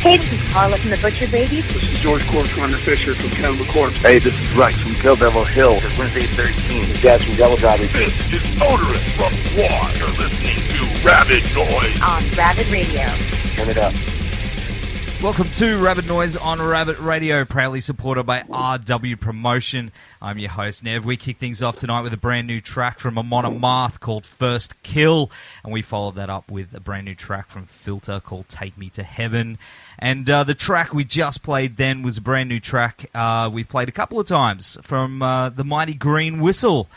Hey, this is Carla from the Butcher Babies. This is George Corner Fisher from Cannibal Corpse. Hey, this is Rex from Kill Devil Hill. It's Wednesday 13. This is Daz from Devil Driving. This is Motorist from Quad. You're listening to Rabid Noise on Rabid Radio. Turn it up. Welcome to Rabid Noise on Rabid Radio, proudly supported by RW Promotion. I'm your host, Nev. We kick things off tonight with a brand new track from Amon Amarth called First Kill, and we followed that up with a brand new track from Filter called Take Me to Heaven. And the track we just played then was a brand new track we've played a couple of times from the mighty Green Whistle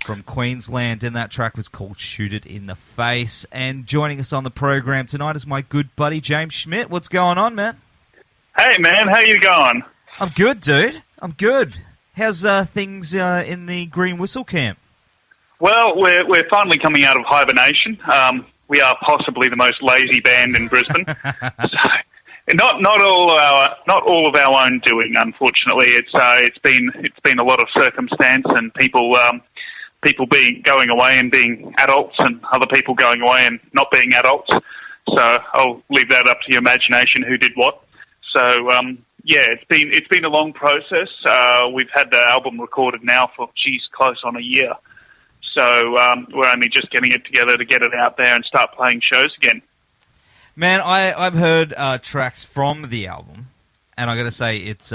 from Queensland, and that track was called Shoot It in the Face. And joining us on the program tonight is my good buddy James Schmidt. What's going on, man? Hey, man, how you going? I'm good, dude. I'm good. How's things in the Green Whistle camp? Well, we're finally coming out of hibernation. We are possibly the most lazy band in Brisbane. So, not all of our own doing, unfortunately. It's been a lot of circumstance and people going away and being adults, and other people going away and not being adults. So I'll leave that up to your imagination who did what. So yeah, it's been a long process. We've had the album recorded now for close on a year. So we're only just getting it together to get it out there and start playing shows again. Man, I've heard tracks from the album, and I got to say it's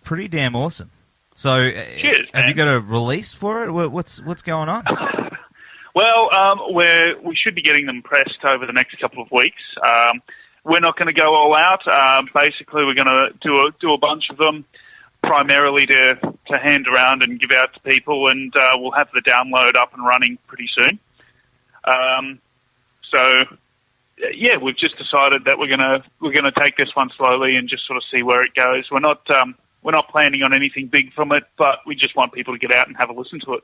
pretty damn awesome. So, cheers, have you got a release for it? What's going on? Well, we should be getting them pressed over the next couple of weeks. We're not going to go all out. Basically, we're going to do a bunch of them, primarily to hand around and give out to people, and we'll have the download up and running pretty soon. So, yeah, we've just decided that we're gonna take this one slowly and just sort of see where it goes. We're not planning on anything big from it, but we just want people to get out and have a listen to it.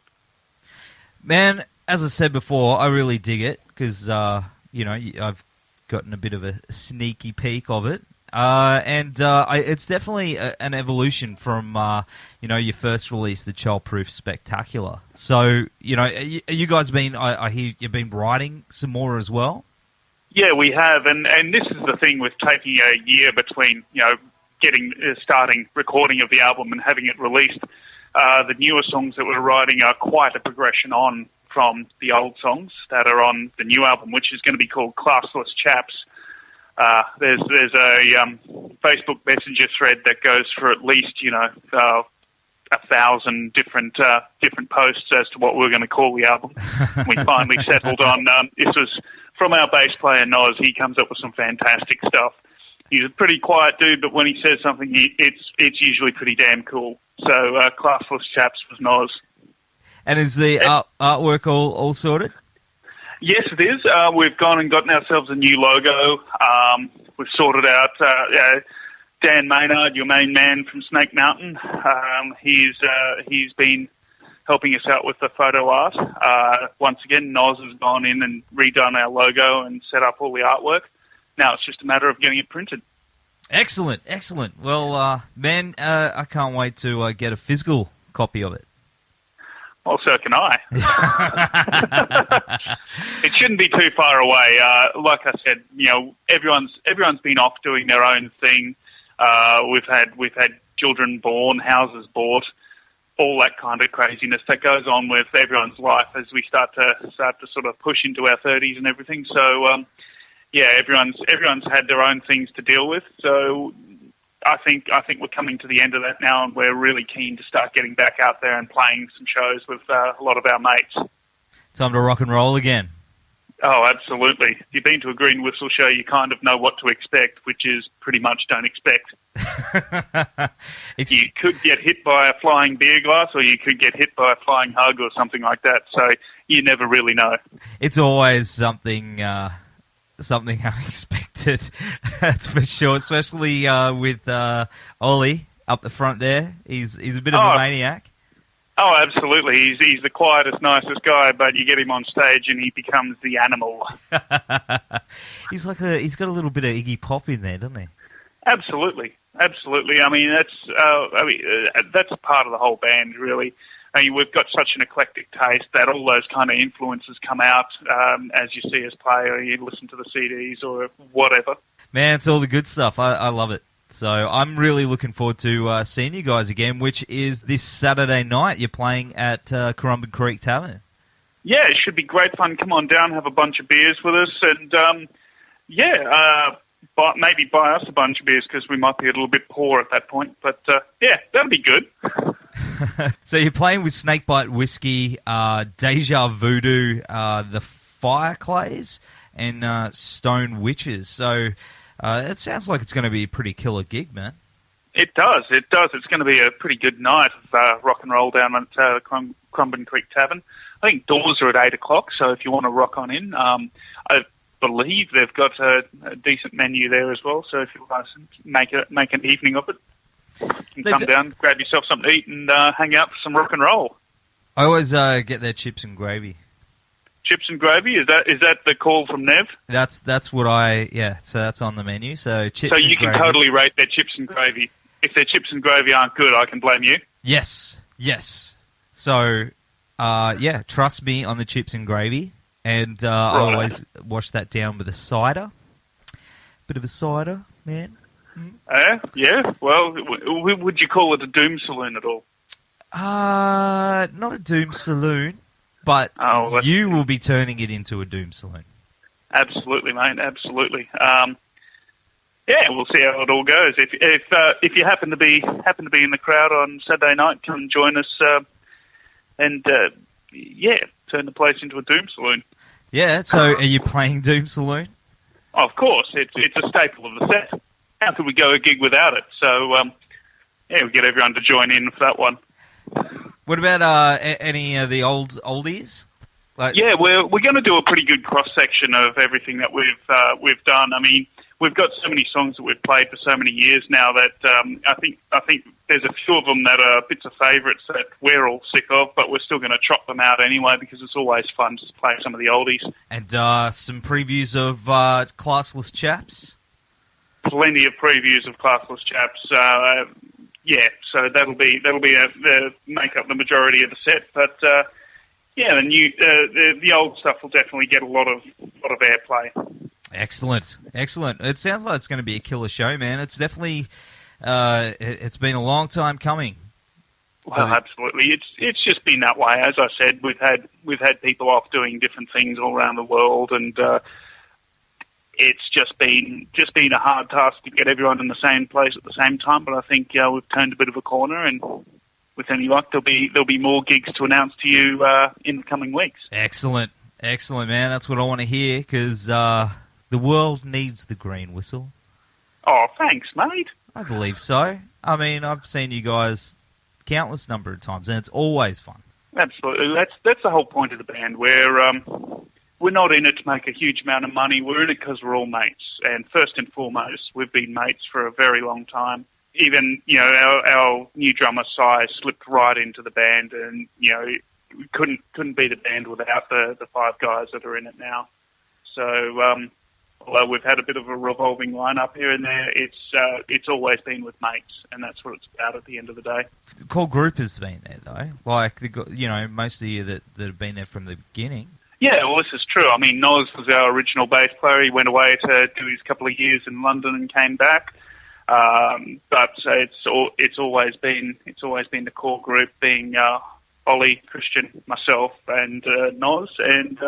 Man, as I said before, I really dig it because, I've gotten a bit of a sneaky peek of it. It's definitely an evolution from, your first release, The Childproof Spectacular. So, you guys I hear you've been writing some more as well? Yeah, we have, and this is the thing with taking a year between, starting recording of the album and having it released. The newer songs that we're writing are quite a progression on from the old songs that are on the new album, which is going to be called Classless Chaps. There's a Facebook Messenger thread that goes for at least 1,000 different posts as to what we're going to call the album. We finally settled on this was from our bass player Noz. He comes up with some fantastic stuff. He's a pretty quiet dude, but when he says something, it's usually pretty damn cool. So, Classless Chaps was Noz. And is the artwork all sorted? Yes, it is. We've gone and gotten ourselves a new logo. We've sorted out Dan Maynard, your main man from Snake Mountain. He's been helping us out with the photo art. Once again, Noz has gone in and redone our logo and set up all the artwork. Now it's just a matter of getting it printed. Excellent. Well, man, I can't wait to get a physical copy of it. Well, so can I. It shouldn't be too far away. Like I said, everyone's been off doing their own thing. We've had children born, houses bought, all that kind of craziness that goes on with everyone's life as we start to sort of push into our 30s and everything. So, yeah, everyone's had their own things to deal with. So I think we're coming to the end of that now, and we're really keen to start getting back out there and playing some shows with a lot of our mates. Time to rock and roll again. Oh, absolutely. If you've been to a Green Whistle show, you kind of know what to expect, which is pretty much don't expect. You could get hit by a flying beer glass, or you could get hit by a flying hug or something like that, so you never really know. It's always something unexpected, that's for sure, especially with Ollie up the front there. He's a bit of a maniac. Oh, absolutely. He's the quietest, nicest guy, but you get him on stage and he becomes the animal. He's got a little bit of Iggy Pop in there, doesn't he? Absolutely. I mean, that's part of the whole band, really. I mean, we've got such an eclectic taste that all those kind of influences come out as you see us play, or you listen to the CDs or whatever. Man, it's all the good stuff. I love it. So I'm really looking forward to seeing you guys again, which is this Saturday night. You're playing at Currumbin Creek Tavern. Yeah, it should be great fun. Come on down, have a bunch of beers with us, and maybe buy us a bunch of beers because we might be a little bit poor at that point. But that'll be good. So you're playing with Snakebite Whiskey, Deja Voodoo, the Fireclays, and Stone Witches. So it sounds like it's going to be a pretty killer gig, man. It does. It's going to be a pretty good night of rock and roll down at Currumbin Creek Tavern. I think doors are at 8 o'clock, so if you want to rock on in, I believe they've got a decent menu there as well. So if you want to make an evening of it, you can come down, grab yourself something to eat, and hang out for some rock and roll. I always get their chips and gravy. Chips and gravy? Is that the call from Nev? That's what so that's on the menu. So chips. So you can totally rate their chips and gravy. If their chips and gravy aren't good, I can blame you. Yes. So, trust me on the chips and gravy, and I always wash that down with a cider. Bit of a cider, man. Yeah. Well, would you call it a doom saloon at all? Not a doom saloon, but you will be turning it into a doom saloon. Absolutely, mate. Absolutely. We'll see how it all goes. If you happen to be in the crowd on Saturday night, come and join us, and turn the place into a doom saloon. Yeah. So, are you playing Doom Saloon? Of course, it's a staple of the set. How could we go a gig without it? So, we get everyone to join in for that one. What about any of the oldies? We're going to do a pretty good cross section of everything that we've done. I mean, we've got so many songs that we've played for so many years now that I think there's a few of them that are bits of favourites that we're all sick of, but we're still going to chop them out anyway because it's always fun to play some of the oldies. And some previews of Classless Chaps. Plenty of previews of Classless Chaps. So that'll make up the majority of the set, but. The old stuff will definitely get a lot of airplay. Excellent. It sounds like it's going to be a killer show, man. It's definitely it's been a long time coming. Well, absolutely. It's just been that way. As I said, we've had people off doing different things all around the world, and it's just been a hard task to get everyone in the same place at the same time. But I think we've turned a bit of a corner, and with any luck, there'll be more gigs to announce to you in the coming weeks. Excellent, man. That's what I want to hear, because the world needs the green whistle. Oh, thanks, mate. I believe so. I mean, I've seen you guys countless number of times, and it's always fun. Absolutely. That's the whole point of the band. We're not in it to make a huge amount of money. We're in it because we're all mates. And first and foremost, we've been mates for a very long time. Even, our new drummer, Si, slipped right into the band, and, we couldn't be the band without the five guys that are in it now. So, although we've had a bit of a revolving lineup here and there, it's always been with mates, and that's what it's about at the end of the day. The core group has been there, though. Like, most of you that have been there from the beginning. Yeah, well, this is true. I mean, Noz was our original bass player. He went away to do his couple of years in London and came back. But it's always been the core group, being Ollie, Christian, myself, and Noz, and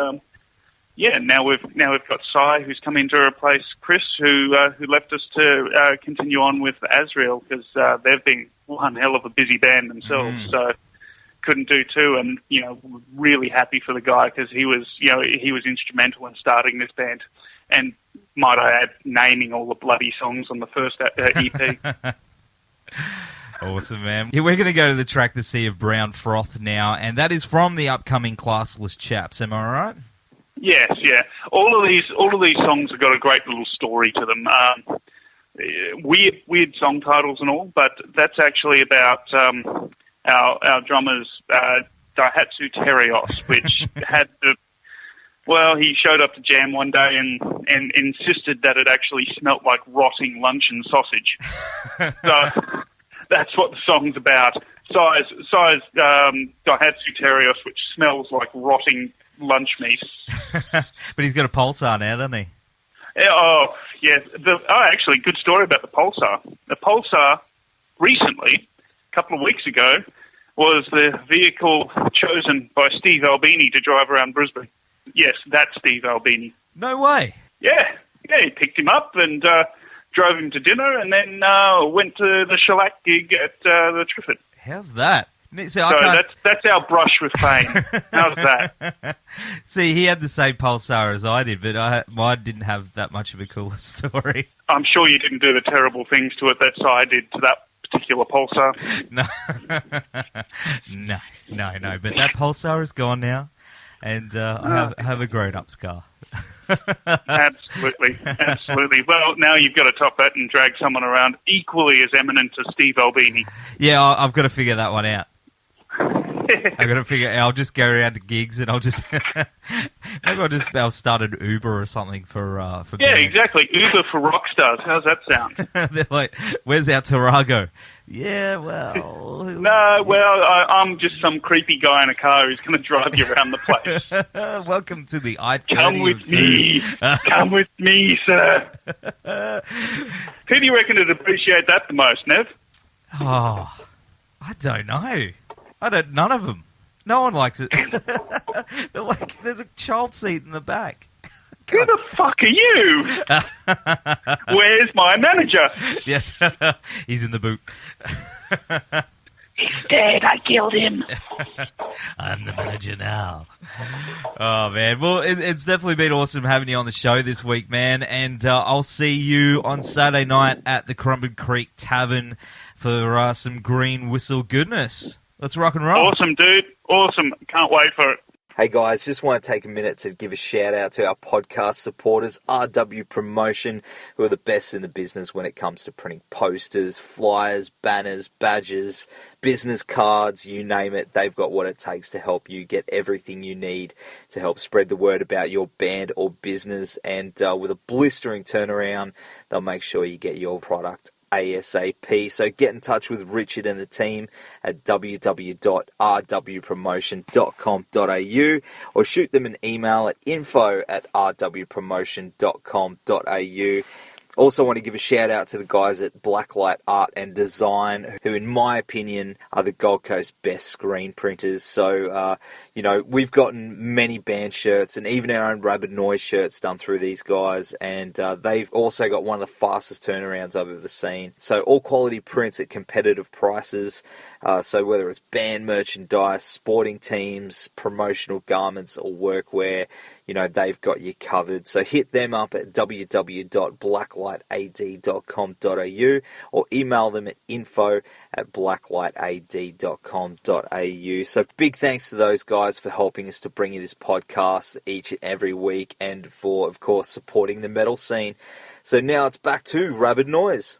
now we've got Si, who's come in to replace Chris, who left us to continue on with Azrael, because they've been one hell of a busy band themselves. So couldn't do two, and really happy for the guy, because he was instrumental in starting this band. And might I add, naming all the bloody songs on the first EP. Awesome, man. Yeah, we're going to go to the track The Sea of Brown Froth now, and that is from the upcoming Classless Chaps. Am I right? Yes, yeah. All of these songs have got a great little story to them. Weird song titles and all, but that's actually about our drummer's Daihatsu Terios, which had the... Well, he showed up to jam one day and insisted that it actually smelt like rotting luncheon sausage. So that's what the song's about. Size Daihatsu Terios, which smells like rotting lunch meat. But he's got a pulsar now, doesn't he? Yeah. Actually, good story about the Pulsar. The Pulsar, recently, a couple of weeks ago, was the vehicle chosen by Steve Albini to drive around Brisbane. Yes, that's Steve Albini. No way. Yeah, he picked him up and drove him to dinner, and then went to the shellac gig at the Triffid. How's that? See, So that's our brush with fame. How's that? See, he had the same Pulsar as I did, but mine didn't have that much of a cooler story. I'm sure you didn't do the terrible things to it that I did to that particular Pulsar. No. But that Pulsar is gone now, and I have a grown-up scar. Absolutely. Well, now you've got to top that and drag someone around equally as eminent as Steve Albini. Yeah, I've got to figure that one out. I'll just go around to gigs and I'll start an Uber or something for Yeah, bands. Exactly. Uber for rock stars. How's that sound? They're like, where's our Tarago? Yeah, well... No, well, I'm just some creepy guy in a car who's going to drive you around the place. Welcome to the I-30 Come with me. Come with me, sir. Who do you reckon would appreciate that the most, Nev? Oh, I don't know. None of them. No one likes it. They're like, there's a child seat in the back. Who the fuck are you? Where's my manager? Yes, he's in the boot. He's dead. I killed him. I'm the manager now. Oh, man. Well, it's definitely been awesome having you on the show this week, man. And I'll see you on Saturday night at the Currumbin Creek Tavern for some green whistle goodness. Let's rock and roll. Awesome, dude. Awesome. Can't wait for it. Hey guys, just want to take a minute to give a shout out to our podcast supporters, RW Promotion, who are the best in the business when it comes to printing posters, flyers, banners, badges, business cards, you name it. They've got what it takes to help you get everything you need to help spread the word about your band or business. And with a blistering turnaround, they'll make sure you get your product ASAP. So get in touch with Richard and the team at www.rwpromotion.com.au or shoot them an email at info@rwpromotion.com.au. Also want to give a shout out to the guys at Blacklight Art and Design, who in my opinion are the Gold Coast best screen printers. So, we've gotten many band shirts and even our own Rabid Noise shirts done through these guys. And they've also got one of the fastest turnarounds I've ever seen. So all quality prints at competitive prices. So whether it's band merchandise, sporting teams, promotional garments or workwear, they've got you covered. So hit them up at www.blacklightad.com.au or email them at info@blacklightad.com.au. So big thanks to those guys for helping us to bring you this podcast each and every week and for, of course, supporting the metal scene. So now it's back to Rabid Noise.